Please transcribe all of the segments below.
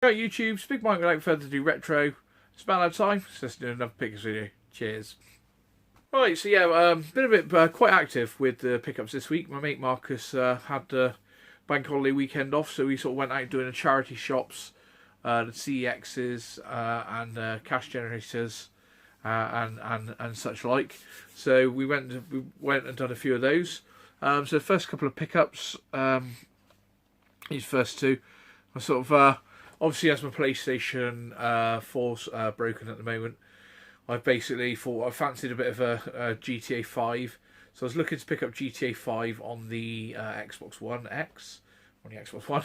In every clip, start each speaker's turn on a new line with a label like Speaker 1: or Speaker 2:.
Speaker 1: Go YouTube, Speak Mike without further ado, retro. It's about that time, so let's do another pickups video. Cheers. Right, so yeah, been a bit quite active with the pickups this week. My mate Marcus had the bank holiday weekend off, so we sort of went out doing the charity shops, the CEXs and cash generators and such like. So we went and done a few of those. So the first couple of pickups, these first two, I sort of obviously as my PlayStation 4's broken at the moment, I basically thought I fancied a bit of a GTA 5. So I was looking to pick up GTA 5 on the Xbox One X, on the Xbox One,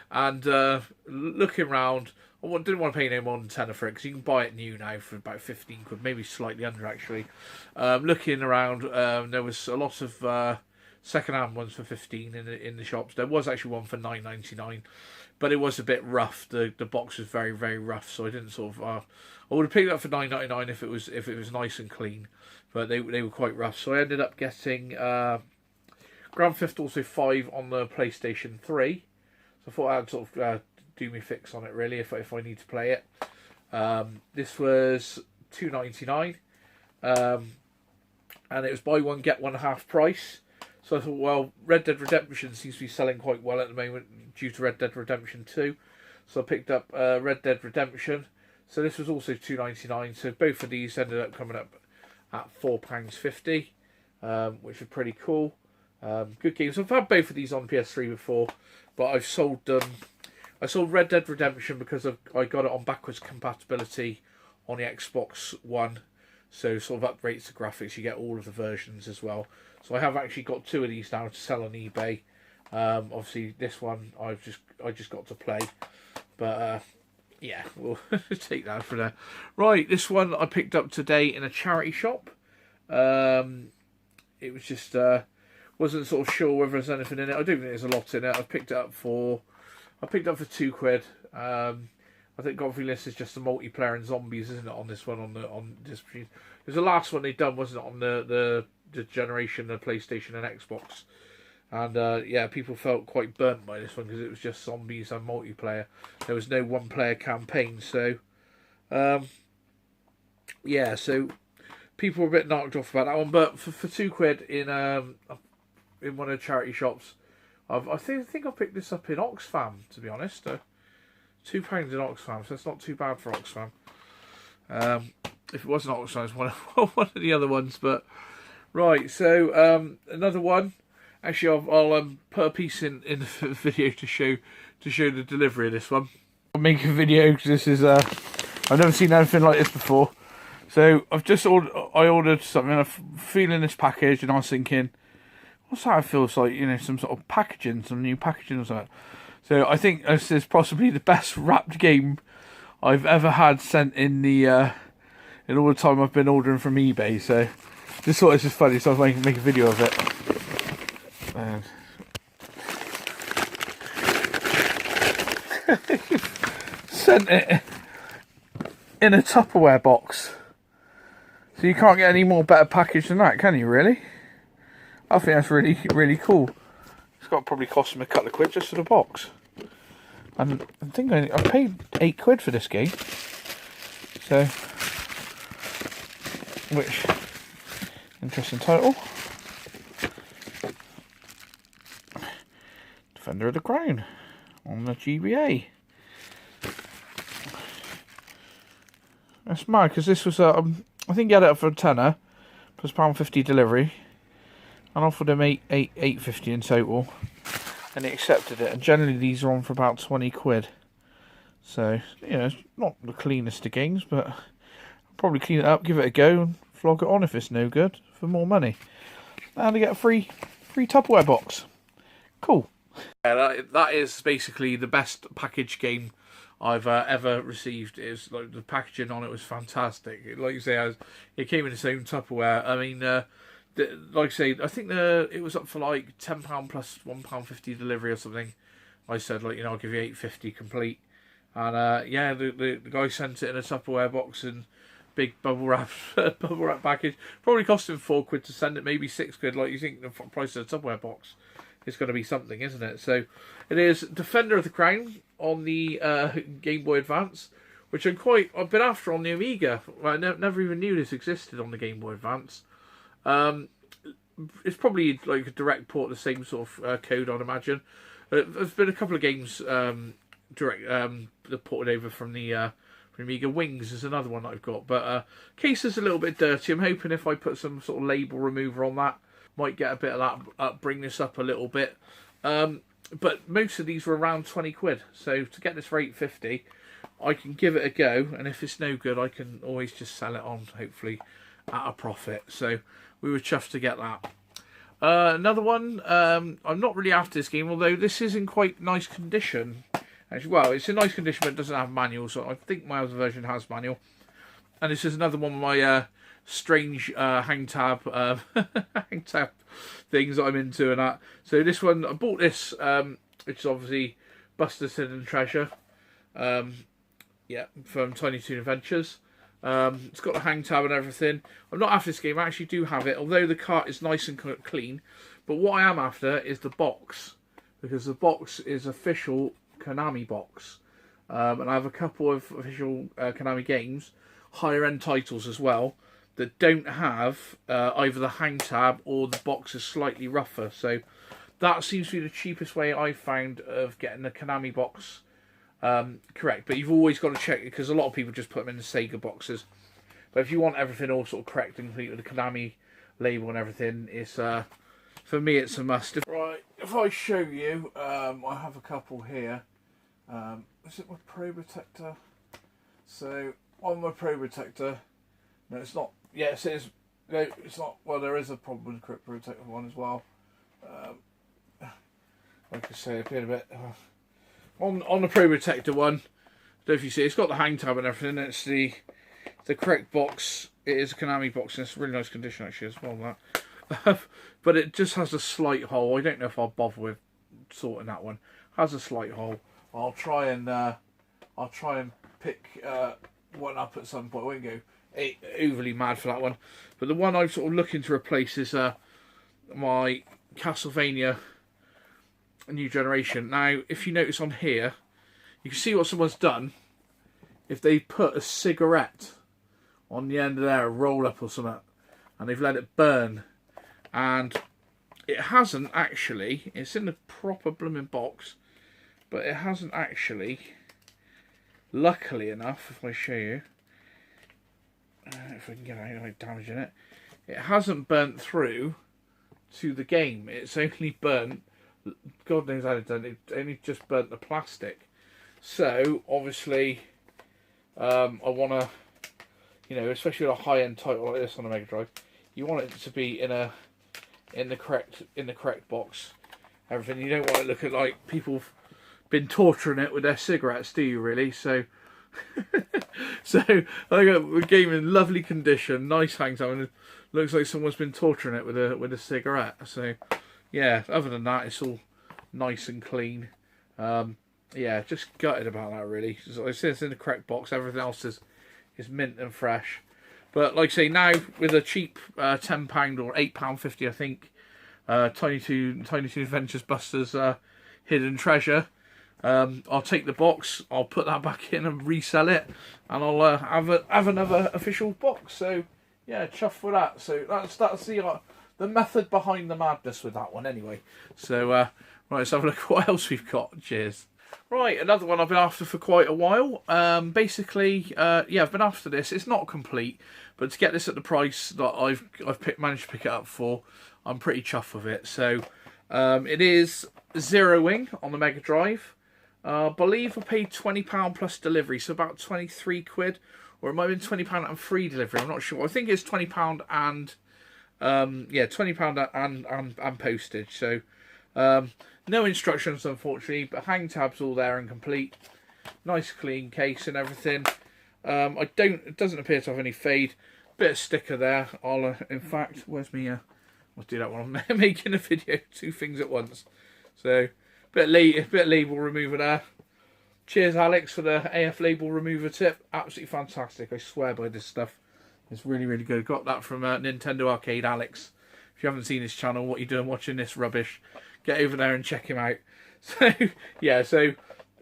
Speaker 1: and looking around, I didn't want to pay no more than £10 for it because you can buy it new now for about 15 quid, maybe slightly under actually. Looking around, there was a lot of second-hand ones for 15 in the shops. There was actually one for 9.99, but it was a bit rough. The box was very, very rough, so I didn't sort of. I would have picked it up for 9.99 if it was nice and clean, but they were quite rough. So I ended up getting Grand Theft Auto 5 on the PlayStation 3. So I thought I'd sort of do me fix on it really if I need to play it. This was £2.99, and it was buy one get one half price. So I thought, well, Red Dead Redemption seems to be selling quite well at the moment due to Red Dead Redemption 2. So I picked up Red Dead Redemption. So this was also £2.99. So both of these ended up coming up at £4.50, which is pretty cool. Good games. I've had both of these on PS3 before, but I've sold them. I sold Red Dead Redemption because I got it on backwards compatibility on the Xbox One. So sort of upgrades the graphics. You get all of the versions as well. So I have actually got two of these now to sell on eBay. Obviously this one I just got to play, but yeah, we'll take that for now. Right, this one I picked up today in a charity shop. It was just wasn't sort of sure whether there's anything in it. I don't think there's a lot in it. I picked it up for £2. I think Godfrey List is just the multiplayer and zombies, isn't it? On this one, on this machine, because the last one they done wasn't on the generation of PlayStation and Xbox, and yeah, people felt quite burnt by this one because it was just zombies and multiplayer. There was no one-player campaign, so yeah, so people were a bit knocked off about that one. But for £2 in one of the charity shops, I think I picked this up in Oxfam, to be honest. £2 in Oxfam, so it's not too bad for Oxfam. If it wasn't Oxfam, it's one of the other ones. But right, so another one. Actually, I'll put a piece in the video to show the delivery of this one. I'll make a video because this is I've never seen anything like this before. So I ordered something. I'm feeling this package, and I was thinking, what's that? It feels like, you know, some sort of packaging, some new packaging or something. So I think this is possibly the best wrapped game I've ever had sent in in all the time I've been ordering from eBay. So just thought this was funny, so I was make a video of it. Sent it in a Tupperware box. So you can't get any more better package than that, can you, really? I think that's really, really cool. It's got to probably cost them a couple of quid just for the box. And I think I paid £8 for this game. So, which, interesting title. Defender of the Crown on the GBA. That's mad because this was I think he had it up for a tenner plus £1.50 delivery, and offered him £8.50 in total, and he accepted it. And generally these are on for about £20. So you know, it's not the cleanest of games, but I'll probably clean it up, give it a go, and flog it on if it's no good for more money. And I get a free Tupperware box. Cool. Yeah, that is basically the best package game I've ever received. It's like the packaging on it was fantastic. Like you say, it came in its own Tupperware. I mean, like I say, I think it was up for like £10 plus £1.50 delivery or something. I said, like, you know, I'll give you £8.50 complete. And yeah, the guy sent it in a Tupperware box and big bubble wrap package. Probably cost him £4 to send it, maybe £6. Like, you think the price of a Tupperware box is going to be something, isn't it? So it is Defender of the Crown on the Game Boy Advance, which I've been after on the Amiga. I never even knew this existed on the Game Boy Advance. It's probably like a direct port, the same sort of code, I'd imagine. There's been a couple of games ported over from the Amiga. Wings is another one that I've got, but case is a little bit dirty. I'm hoping if I put some sort of label remover on that, might get a bit of that, bring this up a little bit. But most of these were around 20 quid, so to get this for £8.50, I can give it a go, and if it's no good, I can always just sell it on, hopefully, at a profit. So we were chuffed to get that. Another one, I'm not really after this game, although this is in quite nice condition. Actually, well, it's in nice condition, but it doesn't have manual, so I think my other version has manual. And this is another one of my strange hang tab things that I'm into and that. So this one, I bought this, which is obviously Buster's Hidden Treasure. Yeah, from Tiny Toon Adventures. It's got the hang tab and everything. I'm not after this game, I actually do have it, although the cart is nice and clean. But what I am after is the box, because the box is official Konami box. And I have a couple of official Konami games, higher end titles as well, that don't have either the hang tab or the box is slightly rougher. So that seems to be the cheapest way I've found of getting the Konami box correct. But you've always got to check it, because a lot of people just put them in the Sega boxes. But if you want everything all sort of correct and complete with the Konami label and everything, it's for me it's a must. Right, if I show you, I have a couple here. Is it my Pro Protector? So on my Pro Protector, no, it's not. Yeah, it says no, it's not. Well, there is a problem with the Crypt Protector one as well. Like I say, a bit. On the Pro Protector one, I don't know if you see, it's got the hang tab and everything. It's the correct box. It is a Konami box, and it's really nice condition actually as well. That, but it just has a slight hole. I don't know if I'll bother with sorting that one. Has a slight hole. I'll try and pick one up at some point. I won't go overly mad for that one. But the one I'm sort of looking to replace is my Castlevania New Generation. Now, if you notice on here, you can see what someone's done. If they put a cigarette on the end of there, a roll up or something, and they've let it burn, and it hasn't actually, it's in the proper blooming box, but it hasn't actually, luckily enough, if I show you, if I can get any damage in it, it hasn't burnt through to the game. It's only burnt, God knows how it's done, it only just burnt the plastic. So, obviously, I want to, you know, especially with a high-end title like this on a Mega Drive, you want it to be in the correct box. Everything. You don't want it looking like people have been torturing it with their cigarettes, do you really? So, so I got a game in lovely condition, nice hang time, and it looks like someone's been torturing it with a cigarette. So, yeah. Other than that, it's all nice and clean. Yeah, just gutted about that really. So I say it's in the correct box. Everything else is mint and fresh. But like I say, now with a cheap £10 or £8.50, I think, Tiny Toon Adventures Buster's Hidden Treasure, I'll take the box, I'll put that back in and resell it, and I'll have another official box. So yeah, chuffed with that. So that's the method behind the madness with that one anyway. So right, let's have a look at what else we've got. Cheers. Right, another one I've been after for quite a while. Basically, yeah, I've been after this. It's not complete, but to get this at the price that I've managed to pick it up for, I'm pretty chuffed with it. So, it is Zero Wing on the Mega Drive. I believe I paid £20 plus delivery, so about 23 quid, or it might have been £20 and free delivery. I'm not sure. I think it's £20 and yeah, £20 and postage. So. No instructions, unfortunately, but hang tabs all there and complete. Nice clean case and everything. It doesn't appear to have any fade. Bit of sticker there. I'll, in fact, where's me? I'll do that when I'm making a video. Two things at once. So, bit of label remover there. Cheers, Alex, for the AF label remover tip. Absolutely fantastic. I swear by this stuff. It's really, really good. Got that from Nintendo Arcade, Alex. If you haven't seen his channel, what are you doing watching this rubbish? Get over there and check him out. So, yeah, so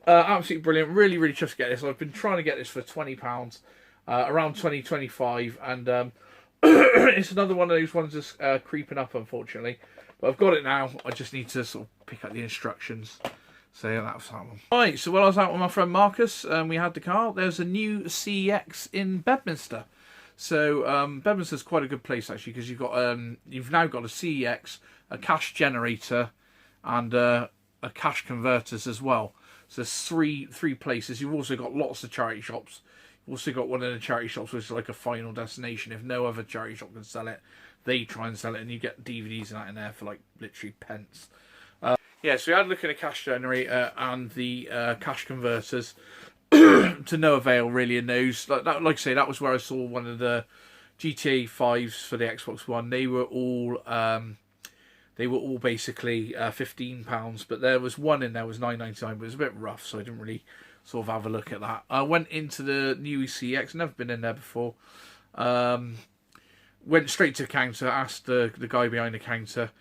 Speaker 1: Absolutely brilliant. Really, really just get this. I've been trying to get this for £20, around 2025, and it's another one of those ones that's creeping up, unfortunately. But I've got it now. I just need to sort of pick up the instructions. So yeah, that was that one. Right, so when I was out with my friend Marcus, we had the car. There's a new CEX in Bedminster. So Bedminster's quite a good place actually, because you've now got a CEX, a cash generator, and a cash converters as well. So there's three places. You've also got lots of charity shops. You've also got one of the charity shops which is like a final destination. If no other charity shop can sell it, they try and sell it, and you get DVDs and that in there for like literally pence. Yeah, so we had a look at the cash generator and the cash converters to no avail really in those. Like I say, that was where I saw one of the GTA 5s for the Xbox One. They were all basically £15, but there was one in there was £9.99, but it was a bit rough, so I didn't really sort of have a look at that. I went into the new CX, never been in there before. Went straight to the counter, asked the guy behind the counter,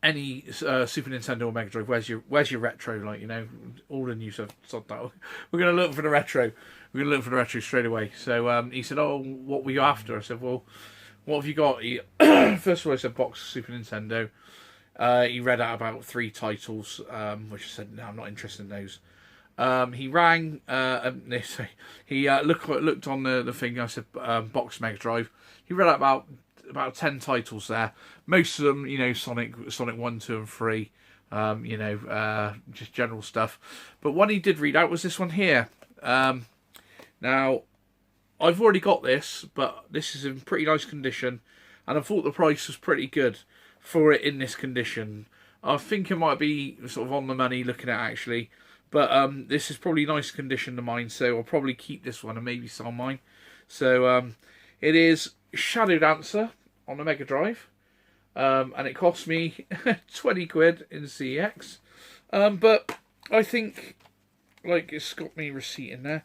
Speaker 1: any Super Nintendo or Mega Drive, where's your retro, like, you know, all the new stuff. We're going to look for the retro. We're going to look for the retro straight away. So he said, oh, what were you after? I said, well, what have you got? First of all, I said, box Super Nintendo. He read out about 3 titles, which I said, no, I'm not interested in those. He rang, he looked on the thing. I said, box Mega Drive. He read out about 10 titles there. Most of them, you know, Sonic 1, 2 and 3, you know, just general stuff. But one he did read out was this one here. Now, I've already got this, but this is in pretty nice condition, and I thought the price was pretty good for it in this condition. I think it might be sort of on the money looking at it, actually, but this is probably nice condition to mine, so I'll probably keep this one and maybe sell mine. So it is Shadow Dancer on the Mega Drive, and it cost me 20 quid in CX, but I think, like, it's got me receipt in there,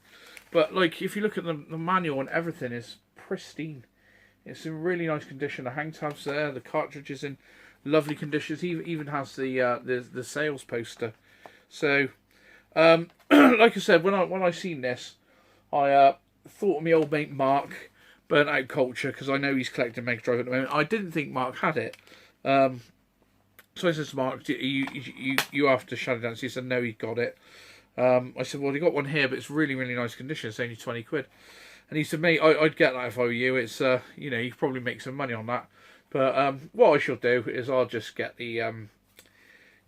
Speaker 1: but like, if you look at the manual and everything is pristine. It's in really nice condition. The hang tabs there, the cartridge is in lovely conditions. He even has the sales poster. So like I said, when I seen this, I thought of my old mate Mark, Burnt Out Culture, because I know he's collecting Mega Drive at the moment. I didn't think Mark had it. So I said to Mark, you after Shadow Dance? He said no, he got it. I said, well, he got one here, but it's really, really nice condition. It's only 20 quid. And he said, mate, I'd get that if I were you. It's you know, you could probably make some money on that. But what I shall do is I'll just get the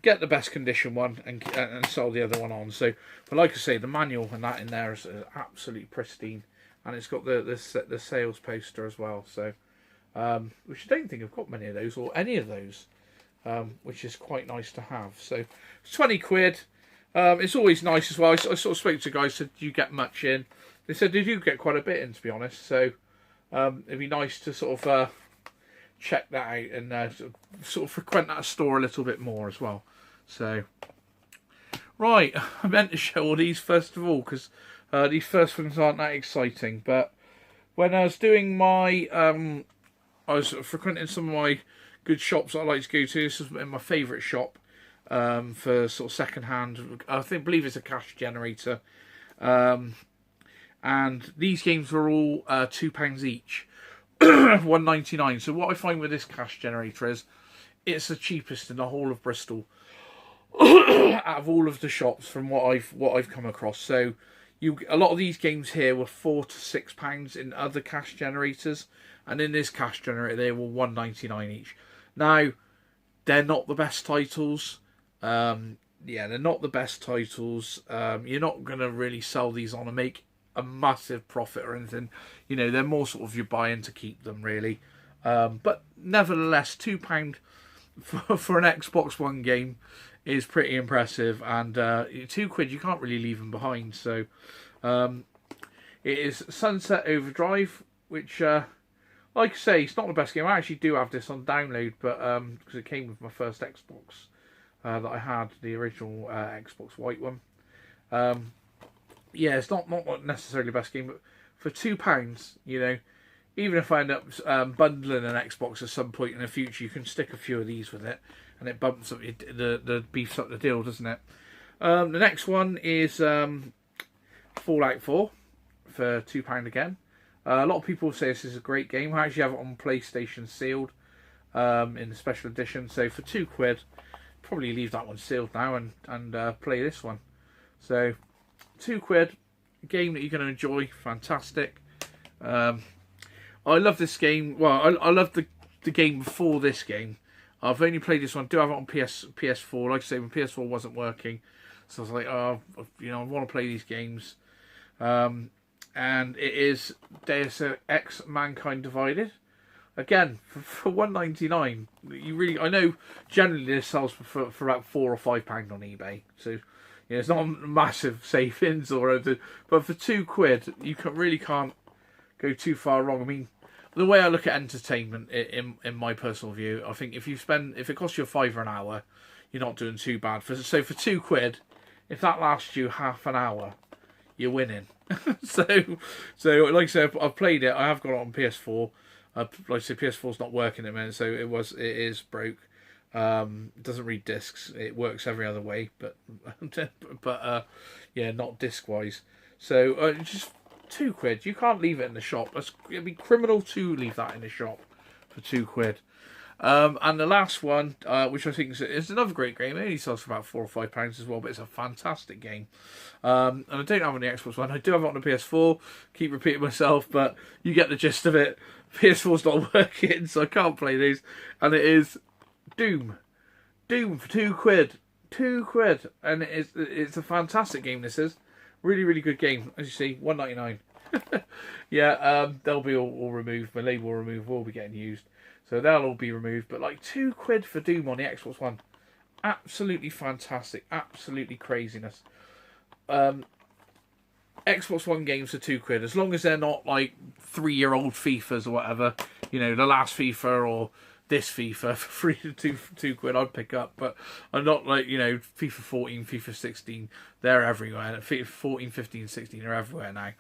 Speaker 1: best condition one and sell the other one on. So, but like I say, the manual and that in there is absolutely pristine, and it's got the sales poster as well. So, which I don't think I've got many of those or any of those, which is quite nice to have. So, it's 20 quid. It's always nice as well. I sort of spoke to guys, said, do you get much in? They said they do get quite a bit in, to be honest. So it'd be nice to sort of check that out and sort of frequent that store a little bit more as well. So, right, I meant to show all these first of all, because these first ones aren't that exciting. But when I was doing my, I was frequenting some of my good shops that I like to go to. This is my favourite shop for sort of second hand. I believe it's a cash generator. And these games were all £2 each, £1.99. So what I find with this cash generator is it's the cheapest in the whole of Bristol out of all of the shops from what I've come across. So a lot of these games here were £4 to £6 in other cash generators, and in this cash generator they were £1.99 each. Now, they're not the best titles. Yeah, they're not the best titles. You're not going to really sell these on and make a massive profit or anything. You know, they're more sort of you're buying to keep them, really. But nevertheless, £2 for an Xbox One game is pretty impressive, and £2 you can't really leave them behind. So it is Sunset Overdrive, which like I say, it's not the best game. I actually do have this on download, but because it came with my first Xbox that I had, the original Xbox White one. Yeah, it's not necessarily the best game, but for £2, you know, even if I end up bundling an Xbox at some point in the future, you can stick a few of these with it, and it bumps up the beefs up the deal, doesn't it? The next one is Fallout 4 for £2 again. A lot of people say this is a great game. I actually have it on PlayStation sealed in the special edition. So for £2, probably leave that one sealed now and play this one. So £2, a game that you're going to enjoy. Fantastic. I love this game. Well, I love the game before this game. I've only played this one. I do have it on PS4. Like I say, when PS4 wasn't working, so I was like, oh, you know, I want to play these games. And it is Deus Ex: Mankind Divided. Again, for £1.99, you really, I know generally this sells for about £4 or £5 on eBay. So, you know, it's not massive savings or anything, but for £2, you really can't go too far wrong. I mean, the way I look at entertainment, in my personal view, I think if it costs you £5 an hour, you're not doing too bad. So for £2, if that lasts you half an hour, you're winning. so like I said, I've played it. I have got it on PS4. Like I said, PS4's not working at the minute, so it is broke. It doesn't read discs. It works every other way, but yeah, not disc wise. So just £2. You can't leave it in the shop. It'd be criminal to leave that in the shop for £2. And the last one, which I think is another great game. It only sells for about £4 or £5 as well, but it's a fantastic game. And I don't have it on the Xbox One. I do have it on the PS4. Keep repeating myself, but you get the gist of it. PS4's not working, so I can't play these. And it is Doom. Doom for £2. £2. And it's a fantastic game, this is. Really, really good game. As you see, £1.99. Yeah, they'll be all removed. My label removed will be getting used. So they'll all be removed. But like £2 for Doom on the Xbox One. Absolutely fantastic. Absolutely craziness. Xbox One games for £2. As long as they're not like 3-year-old FIFAs or whatever. You know, the last FIFA or this FIFA for £2, I'd pick up. But I'm not like, you know, FIFA 14, FIFA 16, they're everywhere. FIFA 14, 15, 16 are everywhere now.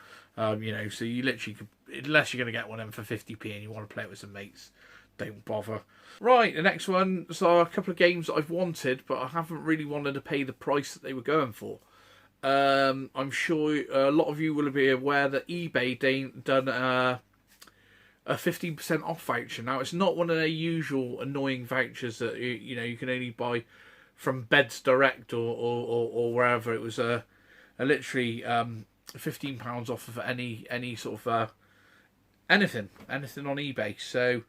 Speaker 1: You know, so you literally could, unless you're going to get one of them for 50p and you want to play it with some mates, don't bother. Right, the next one, so a couple of games that I've wanted, but I haven't really wanted to pay the price that they were going for. I'm sure a lot of you will be aware that eBay done a 15% off voucher. Now, it's not one of their usual annoying vouchers that you know you can only buy from Beds Direct or wherever. It was a literally £15 off of any sort of anything on eBay. So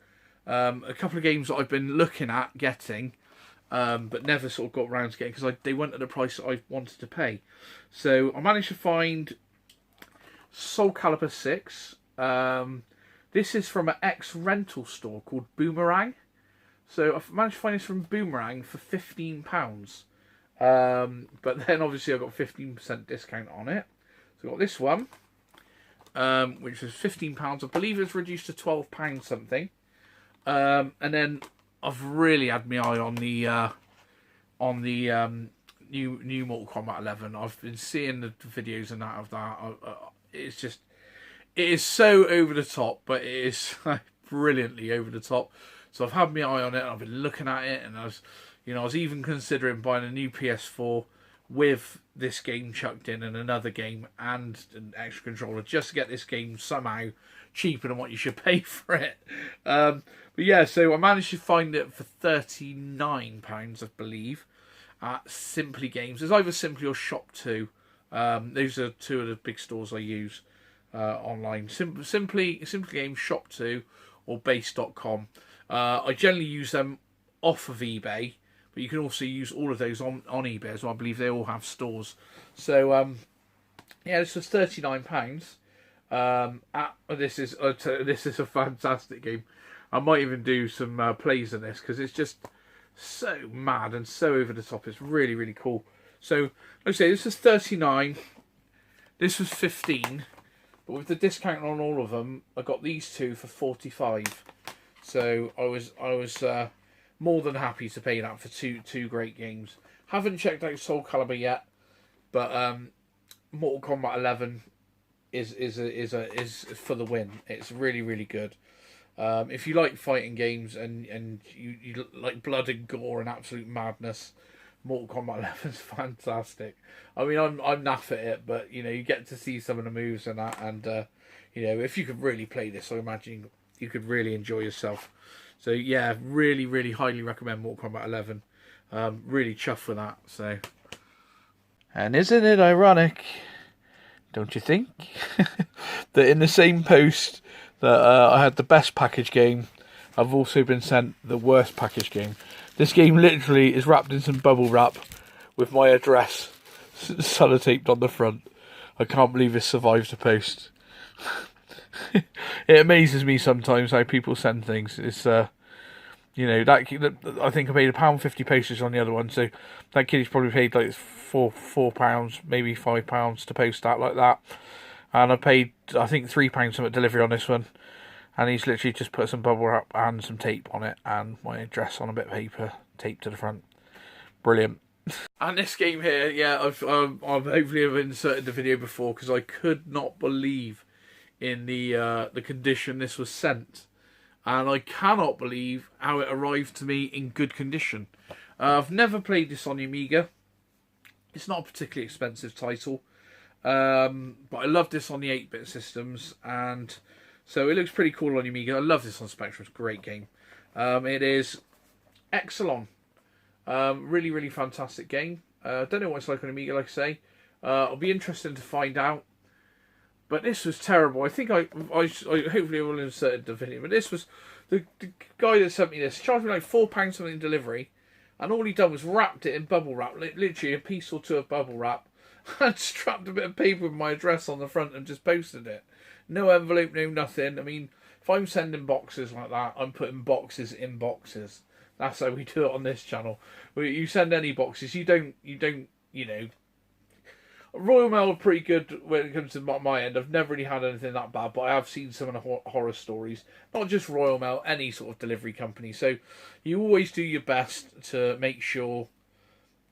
Speaker 1: a couple of games that I've been looking at getting, but never sort of got around to getting because they weren't at the price that I wanted to pay. So I managed to find Soul Calibur 6. This is from an ex-rental store called Boomerang. So I managed to find this from Boomerang for £15. But then obviously I got 15% discount on it. So I got this one, which was £15. I believe it was reduced to £12 something. And then I've really had my eye on the new Mortal Kombat 11. I've been seeing the videos and that of that. It's just, it is so over the top, but it is brilliantly over the top. So I've had my eye on it. I've been looking at it, and I was even considering buying a new PS4 with this game chucked in and another game and an extra controller just to get this game somehow cheaper than what you should pay for it. But yeah, so I managed to find it for £39, I believe, at Simply Games. It's either Simply or Shop2. Those are two of the big stores I use online. Simply Games, Shop2, or Base.com. I generally use them off of eBay, but you can also use all of those on eBay as well. I believe they all have stores. So yeah, this was £39. This is a fantastic game. I might even do some plays in this because it's just so mad and so over the top. It's really, really cool. So like I say, this is £39. This was £15. But with the discount on all of them, I got these two for £45. So I was more than happy to pay that for two great games. Haven't checked out Soul Calibur yet, but Mortal Kombat 11 is for the win. It's really, really good. If you like fighting games and you like blood and gore and absolute madness, Mortal Kombat 11 is fantastic. I mean, I'm naff at it, but you know, you get to see some of the moves and that, and you know, if you could really play this, I imagine you could really enjoy yourself. So yeah, really, really highly recommend Mortal Kombat 11. Really chuffed with that. So, and isn't it ironic? Don't you think? That in the same post that I had the best package game, I've also been sent the worst package game. This game literally is wrapped in some bubble wrap with my address sellotaped on the front. I can't believe it survived the post. It amazes me sometimes how people send things. It's you know, that I think I paid £1.50 postage on the other one, so that kid's probably paid like £4, maybe £5 to post that like that. And I paid, I think, £3 something delivery on this one. And he's literally just put some bubble wrap and some tape on it, and my address on a bit of paper taped to the front. Brilliant. And this game here, yeah, I've hopefully have inserted the video before, because I could not believe in the condition this was sent, and I cannot believe how it arrived to me in good condition. I've never played this on the Amiga. It's not a particularly expensive title, but I love this on the 8-bit systems, and so it looks pretty cool on the Amiga. I love this on Spectrum. It's a great game. It is Exelon. Really, really fantastic game. Don't know what it's like on Amiga, like I say. It'll be interesting to find out. But this was terrible. I think I hopefully I will insert the video. But this was the guy that sent me this charged me like £4 something in delivery, and all he done was wrapped it in bubble wrap, literally a piece or two of bubble wrap, and strapped a bit of paper with my address on the front and just posted it. No envelope, no nothing. I mean, if I'm sending boxes like that, I'm putting boxes in boxes. That's how we do it on this channel. You send any boxes, you don't, you know. Royal Mail are pretty good when it comes to my end. I've never really had anything that bad, but I have seen some of the horror stories. Not just Royal Mail, any sort of delivery company. So you always do your best to make sure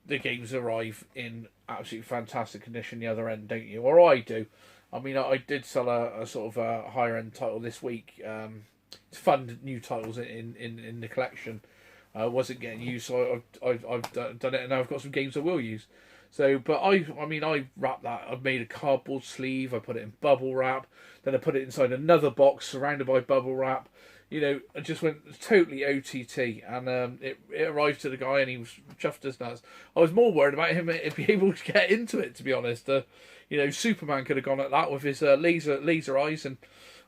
Speaker 1: the games arrive in absolutely fantastic condition the other end, don't you? Or I do. I mean, I did sell a sort of a higher end title this week. To fund new titles in the collection. Wasn't getting used, so I've done it, and now I've got some games I will use. So, but I mean, I wrapped that. I've made a cardboard sleeve. I put it in bubble wrap. Then I put it inside another box surrounded by bubble wrap. You know, I just went totally OTT, and it arrived to the guy, and he was chuffed as nuts. I was more worried about him being able to get into it, to be honest. You know, Superman could have gone at that with his laser eyes, and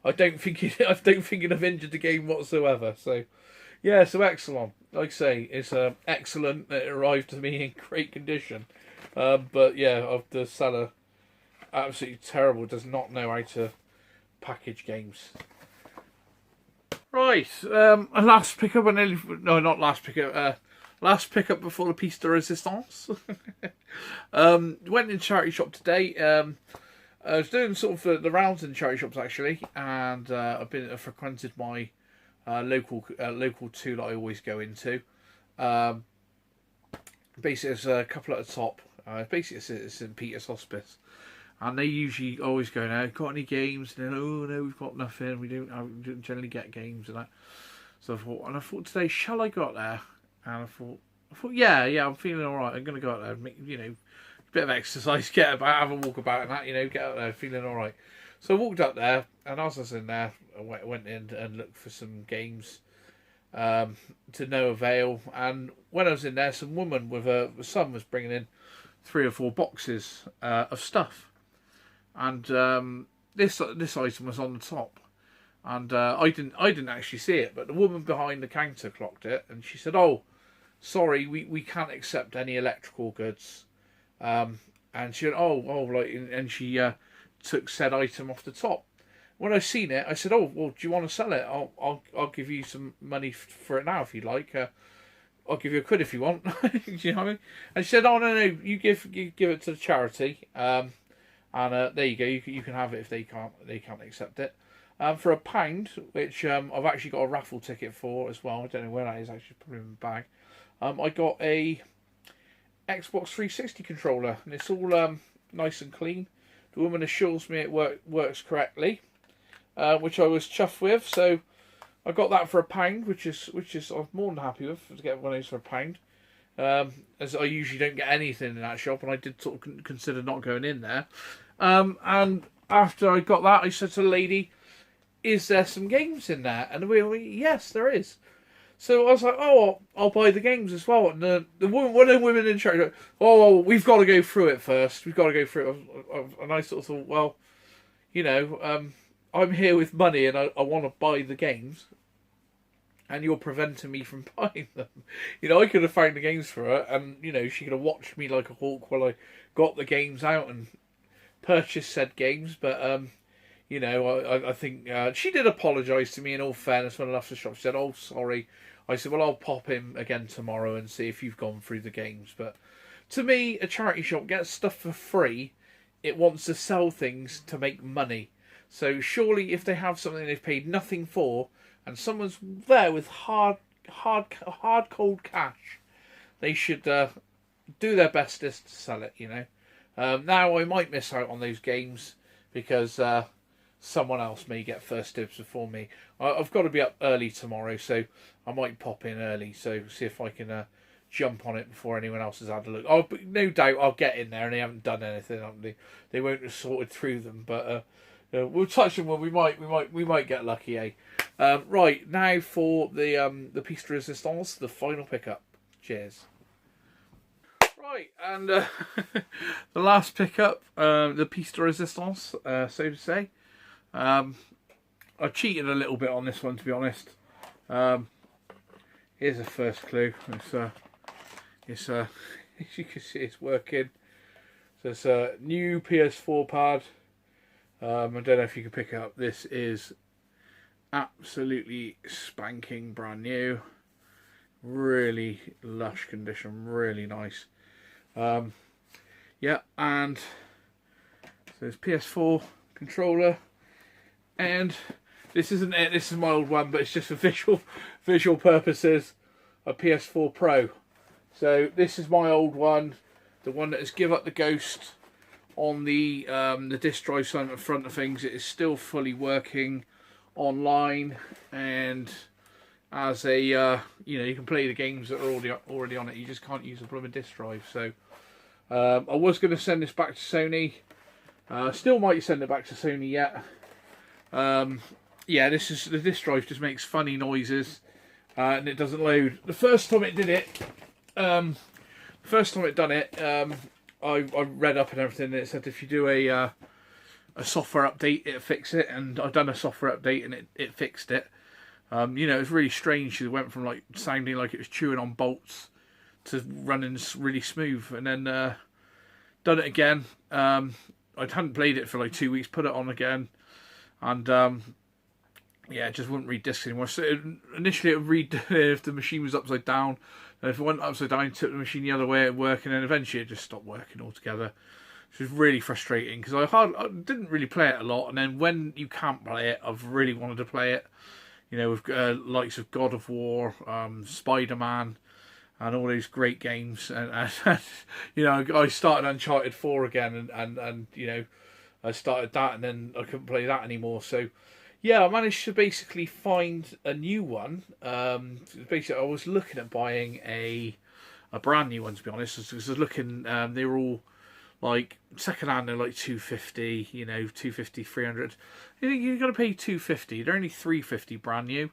Speaker 1: I don't think he'd have injured the game whatsoever. So, yeah, so Exelon, like I say, it's excellent. It arrived to me in great condition. But yeah, the seller, absolutely terrible, does not know how to package games. Right, last pickup, last pickup before the piece de resistance. Went in charity shop today. I was doing sort of the rounds in charity shops actually, and I've frequented my local two that I always go into. Basically, there's a couple at the top. Basically, it's St. Peter's Hospice, and they usually always go, "Now, got any games?" And then, "Oh no, we've got nothing. We don't generally get games and that." So I thought today, shall I go up there? And I thought, yeah, I'm feeling all right. I'm gonna go up there, make, you know, a bit of exercise, get about, have a walk about, and that, you know, get up there, feeling all right. So I walked up there, and as I was in there, I went in and looked for some games. To no avail, and when I was in there, some woman with her son was bringing in 3 or 4 boxes of stuff, and this item was on the top, and I didn't actually see it, but the woman behind the counter clocked it, and she said, "Oh, sorry, we can't accept any electrical goods," and she went, and she took said item off the top. When I seen it, I said, "Oh, well, do you want to sell it? I'll give you some money for it now if you like. I'll give you £1 if you want." Do you know what I mean? And she said, "Oh no, you give it to the charity, and there you go. You can have it if they can't accept it for £1, which I've actually got a raffle ticket for as well. I don't know where that is actually, probably in my bag. I got a Xbox 360 controller, and it's all nice and clean. The woman assures me it works correctly." Which I was chuffed with, so I got that for £1, which is I'm more than happy with to get one of those for £1. as I usually don't get anything in that shop, and I did sort of consider not going in there. And after I got that, I said to the lady, "Is there some games in there?" And we were, "Yes, there is." So I was like, "Oh, I'll buy the games as well." And the woman, one of the women in charge, like, "Oh, we've got to go through it first. We've got to go through it." And I sort of thought, well, I'm here with money, and I want to buy the games, and you're preventing me from buying them. I could have found the games for her, and she could have watched me like a hawk while I got the games out and purchased said games. But I think she did apologise to me in all fairness when I left the shop. She said, "Oh, sorry." I said, "Well, I'll pop in again tomorrow and see if you've gone through the games." But to me, a charity shop gets stuff for free. It wants to sell things to make money. So surely if they have something they've paid nothing for, and someone's there with hard, cold cash, they should do their bestest to sell it, Now I might miss out on those games because someone else may get first dibs before me. I've got to be up early tomorrow, so I might pop in early, so see if I can jump on it before anyone else has had a look. But no doubt I'll get in there, and they haven't done anything. They won't have sorted through them, but we'll touch them when we might get lucky, eh? Right now for the piece de resistance, the final pickup. Cheers. Right, and the last pickup, the piece de resistance, so to say. I cheated a little bit on this one, to be honest. Here's the first clue. It's as you can see, it's working. So it's a new PS4 pad. I don't know if you can pick it up. This is absolutely spanking brand new. Really lush condition, really nice. Yeah, and so it's PS4 controller, and this isn't it. This is my old one, but it's just for visual purposes. A PS4 Pro. So this is my old one, the one that has give up the ghost on the disk drive side at the front of things. It is still fully working online, and as a you can play the games that are already on it. You just can't use a blooming disk drive. So I was going to send this back to Sony. Still might send it back to Sony yet. Yeah, this is the disk drive just makes funny noises, and it doesn't load. The first time it did it, I read up and everything, and it said if you do a software update, it'll fix it. And I've done a software update, and it fixed it. It was really strange. It went from like sounding like it was chewing on bolts to running really smooth, and then done it again. I hadn't played it for like 2 weeks, put it on again, and it just wouldn't read discs anymore. So initially it would read if the machine was upside down, and if it went upside down, it took the machine the other way, it would work, and then eventually it just stopped working altogether. Which was really frustrating because I didn't really play it a lot, and then when you can't play it, I've really wanted to play it. With likes of God of War, Spider-Man, and all those great games, and I started Uncharted 4 again, and I started that, and then I couldn't play that anymore. So yeah, I managed to basically find a new one. Basically, I was looking at buying a brand new one, to be honest, because I was looking. They were all like second hand, they're like 250, 250, 300. You've got to pay 250. They're only 350 brand new.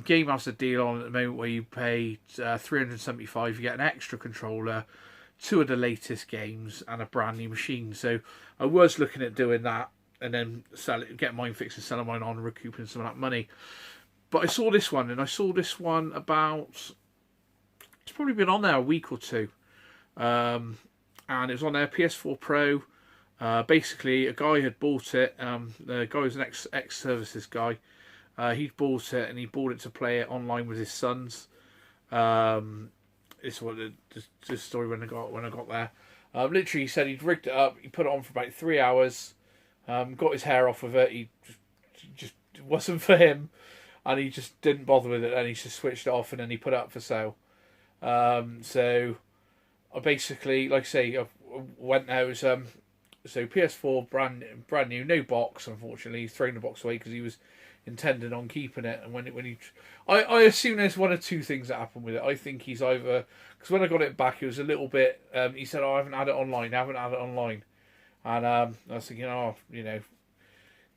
Speaker 1: Game has a deal on at the moment where you pay 375. You get an extra controller, 2 of the latest games, and a brand new machine. So I was looking at doing that, and then get mine fixed and selling mine on and recouping some of that money. But I saw this one, about. It's probably been on there a week or two. And it was on their PS4 Pro. Basically, a guy had bought it. The guy was an ex-services guy. He'd bought it, and he bought it to play it online with his sons. It's what the story when I got there. Literally, he said he'd rigged it up. He put it on for about 3 hours. Got his hair off of it. He just it wasn't for him, and he just didn't bother with it. And he just switched it off, and then he put it up for sale. So I basically, like I say, I went there. It was so PS4 brand new, no box. Unfortunately, he's thrown the box away because he was intending on keeping it. And I assume there's one or two things that happened with it. I think he's either, because when I got it back, it was a little bit. He said, "Oh, I haven't had it online. I haven't had it online," and I was thinking, "Oh, you know,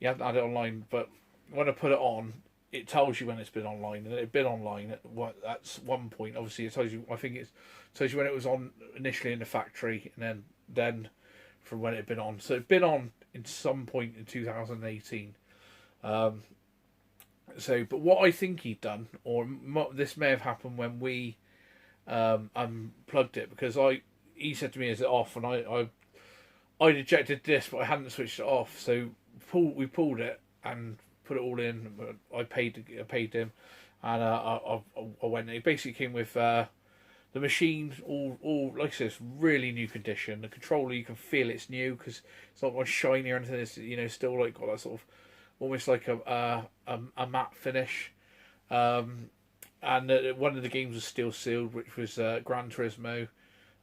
Speaker 1: you haven't had it online." But when I put it on, it tells you when it's been online, and it had been online at one point. Obviously, it tells you. I think it tells you when it was on initially in the factory, and then from when it had been on. So it'd been on in some point in 2018. But what I think he'd done, or this may have happened when we unplugged it, because he said to me, "Is it off?" And I'd ejected this, but I hadn't switched it off. So we pulled it and put it all in. I paid him, and I went. It basically came with the machine, all like I said, it's really new condition. The controller, you can feel it's new because it's not much shiny or anything. It's still like got that sort of almost like a matte finish. And one of the games was still sealed, which was Gran Turismo,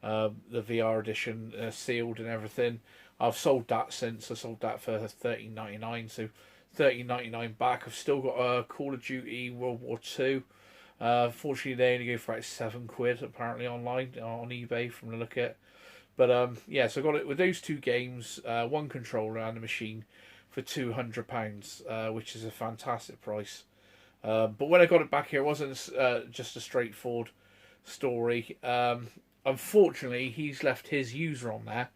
Speaker 1: the VR edition, sealed and everything. I've sold that since. I sold that for $13.99, so $13.99 back. I've still got Call of Duty World War Two. Fortunately, they only go for about £7 apparently online on eBay from the look at. But so I got it with those two games, one controller and a machine for £200, which is a fantastic price. But when I got it back here, it wasn't just a straightforward story. Unfortunately, he's left his user on there.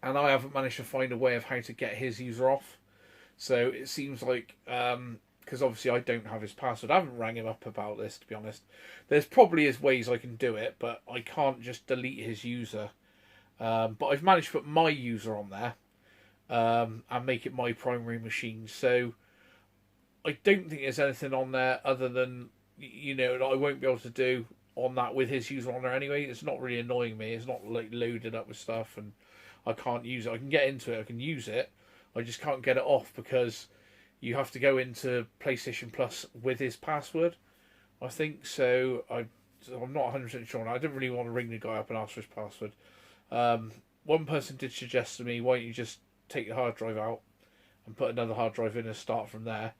Speaker 1: And I haven't managed to find a way of how to get his user off. So it seems like, because obviously I don't have his password, I haven't rang him up about this, to be honest. There's probably ways I can do it, but I can't just delete his user. But I've managed to put my user on there and make it my primary machine. So I don't think there's anything on there other than, that I won't be able to do on that with his user on there anyway. It's not really annoying me. It's not like loaded up with stuff and I can't use it. I can get into it, I can use it. I just can't get it off because you have to go into PlayStation Plus with his password, I think. So I'm not 100% sure. I didn't really want to ring the guy up and ask for his password. One person did suggest to me, why don't you just take the hard drive out and put another hard drive in and start from there.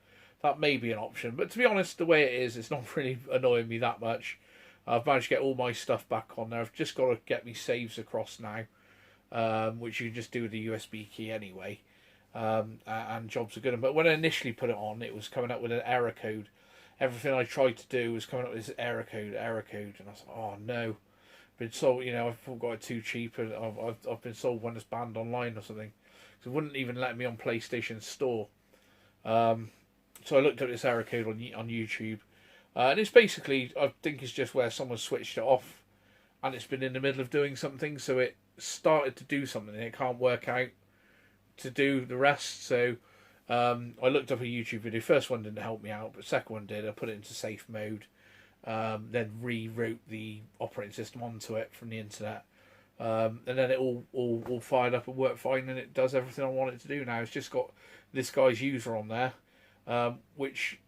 Speaker 1: That may be an option. But to be honest, the way it is, it's not really annoying me that much. I've managed to get all my stuff back on there. I've just got to get me saves across now, which you can just do with the USB key anyway. And jobs are good. But when I initially put it on, it was coming up with an error code. Everything I tried to do was coming up with this error code. And I was like, oh no. Been sold, I've got it too cheap, and I've been sold one that's banned online or something. So it wouldn't even let me on PlayStation Store. So I looked at this error code on YouTube. And it's basically, I think it's just where someone switched it off and it's been in the middle of doing something, so it started to do something and it can't work out to do the rest. So I looked up a YouTube video. First one didn't help me out, but second one did. I put it into safe mode, then rewrote the operating system onto it from the internet. And then it all fired up and worked fine, and it does everything I want it to do now. It's just got this guy's user on there, which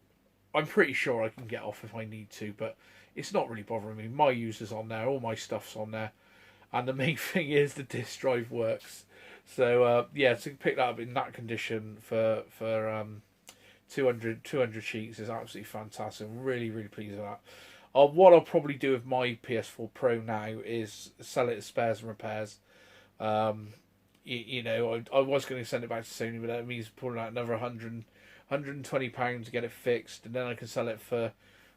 Speaker 1: I'm pretty sure I can get off if I need to, but it's not really bothering me. My user's on there, all my stuff's on there, and the main thing is the disk drive works. So to pick that up in that condition for 200 sheets is absolutely fantastic. I'm really, really pleased with that. What I'll probably do with my PS4 Pro now is sell it as spares and repairs. I was going to send it back to Sony, but that means pulling out another £120 to get it fixed, and then I can sell it for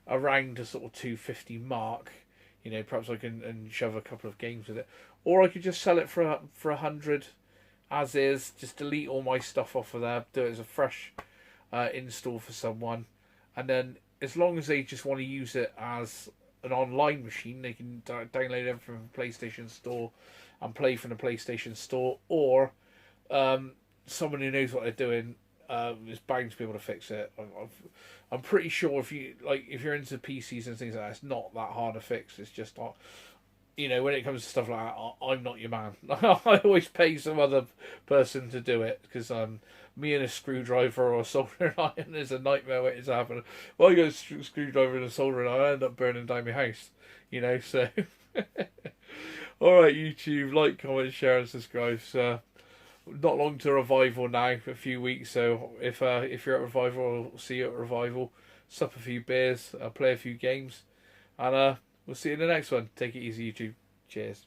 Speaker 1: around a sort of 250 mark. Perhaps I can and shove a couple of games with it, or I could just sell it for 100 as is. Just delete all my stuff off of there, do it as a fresh install for someone, and then as long as they just want to use it as an online machine, they can download everything from the PlayStation Store and play from the PlayStation Store, or someone who knows what they're doing is bound to be able to fix it. I'm pretty sure if you're into PCs and things like that, it's not that hard to fix. It's just not, when it comes to stuff like that, I'm not your man. I always pay some other person to do it, because me and a screwdriver or a soldering iron is a nightmare waiting to happen. Well, I go screwdriver and a soldering iron, I end up burning down my house. So. Alright, YouTube, like, comment, share and subscribe. So, not long to Revival now, a few weeks. So if you're at Revival, I'll see you at Revival. Sup a few beers, play a few games, and we'll see you in the next one. Take it easy, YouTube. Cheers.